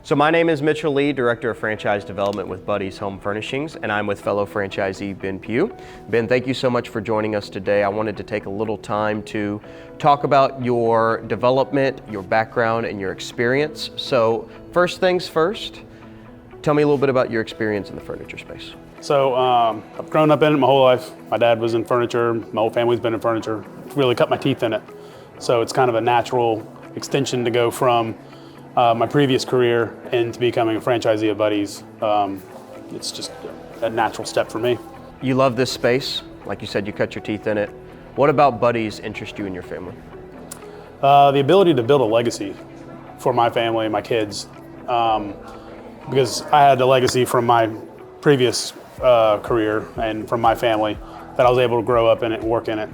So my name is Mitchell Lee, Director of Franchise Development with Buddy's Home Furnishings, and I'm with fellow franchisee Ben Pou. Ben, thank you so much for joining us today. I wanted to take a little time to talk about your development, your background, and your experience. So first things first, tell me a little bit about your experience in the furniture space. So I've grown up in it my whole life. My dad was in furniture, my whole family's been in furniture. Really cut my teeth in it. So it's kind of a natural extension to go from my previous career into becoming a franchisee of Buddy's. It's just a natural step for me. You love this space. Like you said, you cut your teeth in it. What about Buddy's interest you and your family? The ability to build a legacy for my family and my kids. Because I had a legacy from my previous career and from my family that I was able to grow up in it and work in it.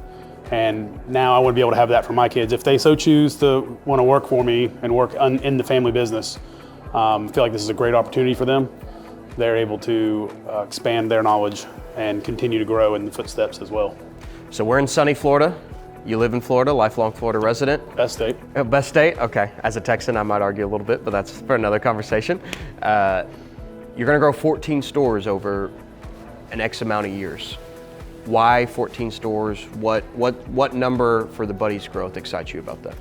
And now I want to be able to have that for my kids. If they so choose to want to work for me and work in the family business, I feel like this is a great opportunity for them. They're able to expand their knowledge and continue to grow in the footsteps as well. So we're in sunny Florida. You live in Florida, lifelong Florida resident. Best state. Best state? Okay. As a Texan, I might argue a little bit, but that's for another conversation. You're going to grow 14 stores over an X amount of years. Why 14 stores? What number for the Buddy's growth excites you about that?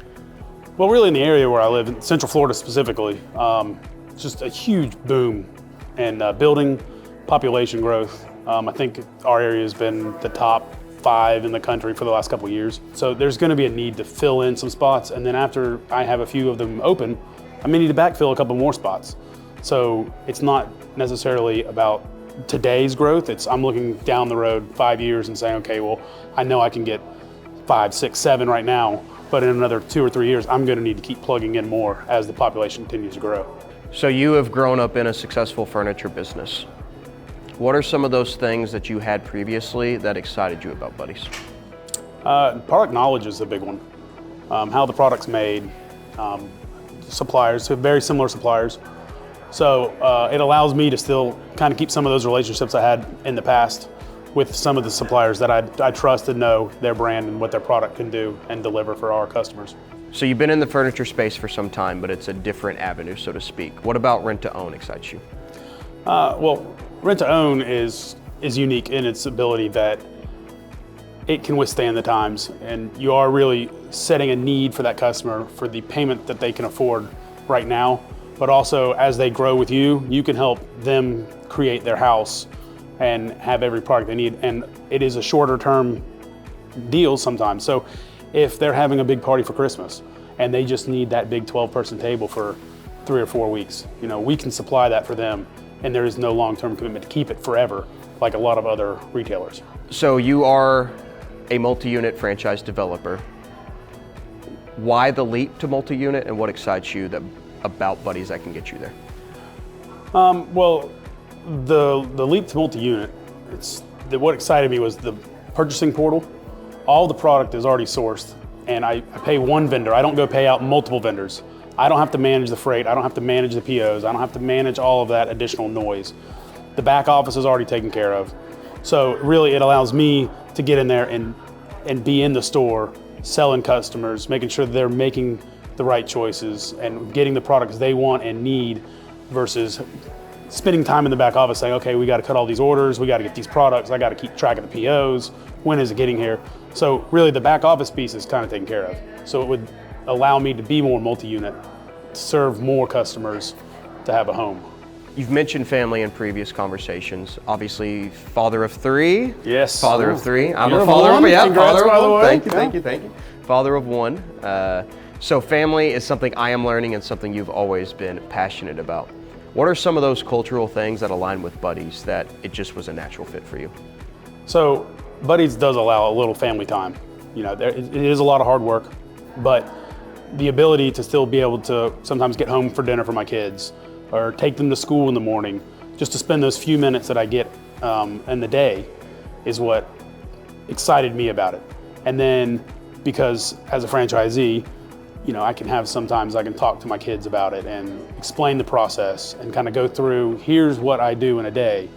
Well, really in the area where I live, in Central Florida specifically, it's just a huge boom in building, population growth. I think our area has been the top 5 in the country for the last couple of years. So there's going to be a need to fill in some spots, and then after I have a few of them open, I may need to backfill a couple more spots. So it's not necessarily about today's growth. I'm looking down the road 5 years and saying, okay, well, I know I can get 5, 6, 7 right now, but in another 2 or 3 years, I'm going to need to keep plugging in more as the population continues to grow. So you have grown up in a successful furniture business. What are some of those things that you had previously that excited you about Buddy's? Product knowledge is a big one. How the product's made, suppliers, very similar suppliers. So it allows me to still kind of keep some of those relationships I had in the past with some of the suppliers that I trust and know their brand and what their product can do and deliver for our customers. So you've been in the furniture space for some time, but it's a different avenue, so to speak. What about rent-to-own excites you? Well, rent-to-own is unique in its ability that it can withstand the times, and you are really setting a need for that customer for the payment that they can afford right now. But also as they grow with you, you can help them create their house and have every product they need. And it is a shorter term deal sometimes. So if they're having a big party for Christmas and they just need that big 12-person table for 3 or 4 weeks, we can supply that for them, and there is no long-term commitment to keep it forever like a lot of other retailers. So you are a multi-unit franchise developer. Why the leap to multi-unit, and what excites you about Buddy's that can get you there? Well, the leap to multi-unit, what excited me was the purchasing portal. All the product is already sourced, and I pay one vendor. I don't go pay out multiple vendors. I don't have to manage the freight. I don't have to manage the POs. I don't have to manage all of that additional noise. The back office is already taken care of. So really it allows me to get in there and be in the store, selling customers, making sure that they're making the right choices and getting the products they want and need versus spending time in the back office saying, okay, we got to cut all these orders, we got to get these products, I got to keep track of the POs, when is it getting here? So really the back office piece is kind of taken care of. So it would allow me to be more multi-unit, serve more customers, to have a home. You've mentioned family in previous conversations. Obviously, father of 3. Yes. Father of 3. I'm You're a father of 1. Yeah, Congrats, father by the of 1. way. Thank you. Father of 1. So family is something I am learning and something you've always been passionate about. What are some of those cultural things that align with Buddy's that it just was a natural fit for you? So Buddy's does allow a little family time. It is a lot of hard work, but the ability to still be able to sometimes get home for dinner for my kids or take them to school in the morning, just to spend those few minutes that I get in the day is what excited me about it. And then because as a franchisee, I can talk to my kids about it and explain the process and kind of go through, here's what I do in a day.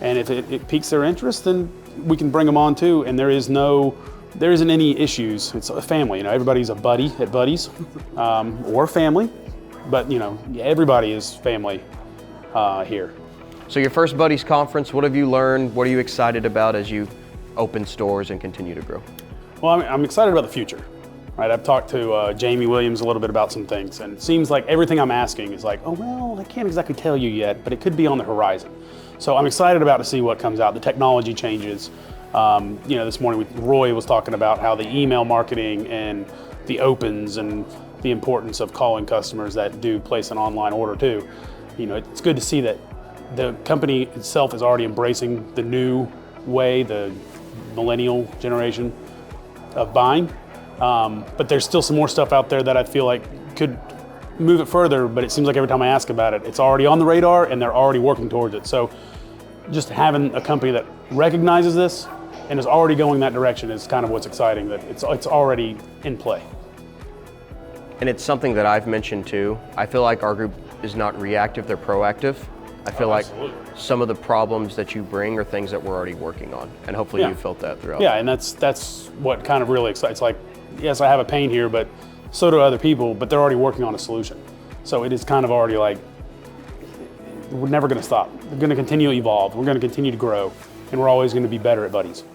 And if it piques their interest, then we can bring them on too. And there isn't any issues. It's a family, everybody's a buddy at Buddy's, or family. but everybody is family here. So your first Buddies Conference, what have you learned? What are you excited about as you open stores and continue to grow? Well, I'm excited about the future, right? I've talked to Jamie Williams a little bit about some things, and it seems like everything I'm asking is like, oh, well, I can't exactly tell you yet, but it could be on the horizon. So I'm excited about to see what comes out, the technology changes. This morning Roy was talking about how the email marketing and the opens and the importance of calling customers that do place an online order too. It's good to see that the company itself is already embracing the new way, the millennial generation of buying. But there's still some more stuff out there that I feel like could move it further, but it seems like every time I ask about it, it's already on the radar and they're already working towards it. So just having a company that recognizes this and is already going that direction is kind of what's exciting, that it's already in play. And it's something that I've mentioned too. I feel like our group is not reactive, they're proactive. I feel like some of the problems that you bring are things that we're already working on, and hopefully you felt that throughout. Yeah, and that's what kind of really excites. Like, yes, I have a pain here, but so do other people, but they're already working on a solution. So it is kind of already like, we're never gonna stop. We're gonna continue to evolve, we're gonna continue to grow, and we're always gonna be better at Buddies.